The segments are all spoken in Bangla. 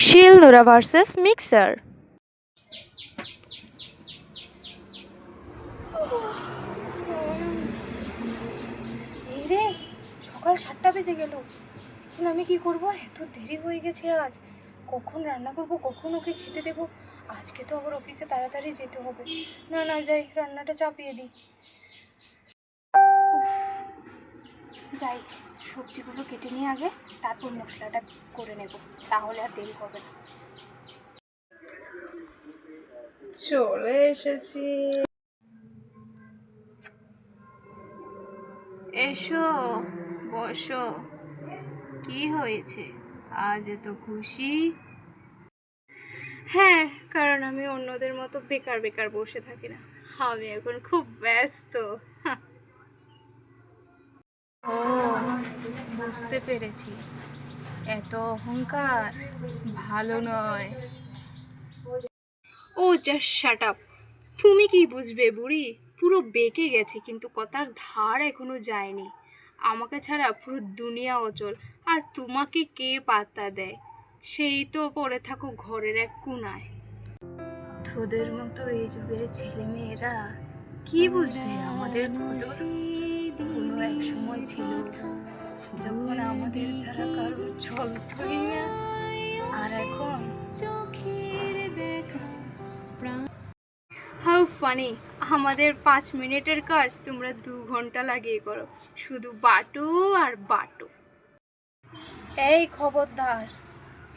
শিলনোড়া ভার্সেস মিক্সার। এই রে, সকাল 7টা বেজে গেল। এখন আমি কি করব? এত দেরি হয়ে গেছে আজ। কখন রান্না করব, কখন ওকে খেতে দেবো? আজকে তো আবার অফিসে তাড়াতাড়ি যেতে হবে। না না, যাই রান্নাটা চাপিয়ে দিই। যাই, সবজিগুলো কেটে নিয়ে আগে, তারপর মশলাটা করে নেব, তাহলে আর দেরি হবে না। চলে এসেছি। এসো, বসো। কি হয়েছে আজ এত খুশি? হ্যাঁ, কারণ আমি অন্যদের মতো বেকার বেকার বসে থাকি না। আমি এখন খুব ব্যস্ত। ও, বুঝতে পেরেছি। এত অহংকার ভালো নয়। ও জাস্ট শাট আপ। তুমি কি বুঝবে বুড়ি? পুরো বেঁকে গেছে, কিন্তু কথার ধার এখনো যায়নি। আমাকে ছাড়া পুরো দুনিয়া অচল। আর তোমাকে কে পাত্তা দেয়? সেই তো পড়ে থাকো ঘরের এক কোণায়। তোদের মতো এই যুগের ছেলে মেয়েরা কি বুঝবে আমাদের কদর? কোনো এক সময় ছিল যখন আমাদের ছাড়া কারো চলতই না, আর এখন হাউ ফানি। আমাদের 5 মিনিটের কাজ তোমরা 2 ঘন্টা লাগিয়ে করো, শুধু বাটু আর বাটু। এই খবরদার,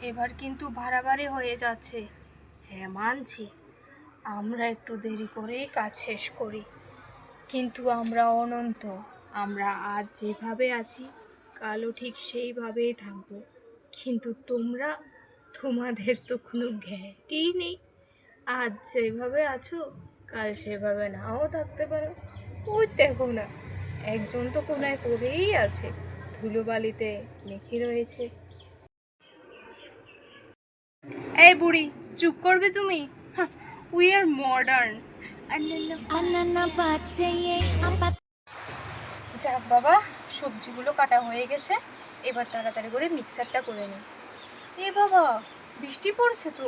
এবার কিন্তু বাড়াবাড়ি হয়ে যাচ্ছে। হ্যাঁ মানছি, আমরা একটু দেরি করেই কাজ শেষ করি, কিন্তু আমরা অনন্ত। আমরা আজ যেভাবে আছি কালও ঠিক সেইভাবেই থাকবো। কিন্তু তোমরা, তোমাদের তো কোনো গ্যারান্টিই নেই। আজ যেভাবে আছো কাল সেভাবে নাও থাকতে পারো। ওই দেখো না, একজন তো কোনায় পড়েই আছে, ধুলোবালিতে মেখে রয়েছে। এই বুড়ি, চুপ করবে তুমি? We are modern. যাক বাবা, সবজিগুলো কাটা হয়ে গেছে। এবার তাড়াতাড়ি করে মিক্সারটা করে নিই। এ বাবা, বৃষ্টি পড়ছে তো।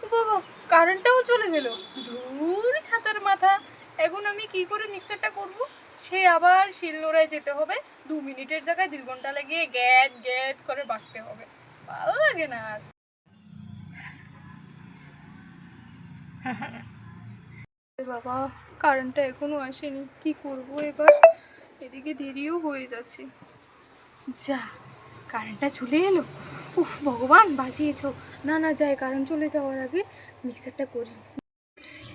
ও বাবা, কারেন্টটাও চলে গেল। ধুর ছাতার মাথা। এখন আমি কি করে মিক্সারটা করব? সে আবার শিলনোড়ায় যেতে হবে। 2 মিনিটের জায়গায় 2 ঘন্টা লাগিয়ে গ্যাদ গ্যাদ করে বাটতে হবে। ভালো লাগে না আর। বাবা, কারেন্টটা এখনো আসেনি, কি করব এবার? এদিকে দেরিও হয়ে যাচ্ছে। যা, কারেন্টটা চলে এলো। উফ ভগবান, বাঁচিয়েছো। না না, যাই, কারেন্ট চলে যাওয়ার আগে মিক্সারটা করি।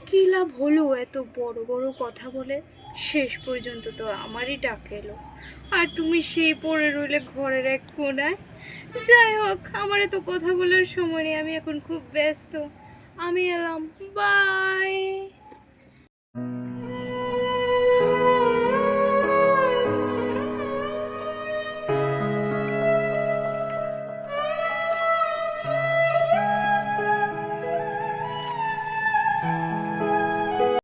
কী লাভ হলো এত বড় বড় কথা বলে? শেষ পর্যন্ত তো আমারই ডাক এলো, আর তুমি সেই পড়ে রইলে ঘরের এক কোণায়। যাই হোক, আমার এত কথা বলার সময় নেই, আমি এখন খুব ব্যস্ত। আমি এলাম, বাই।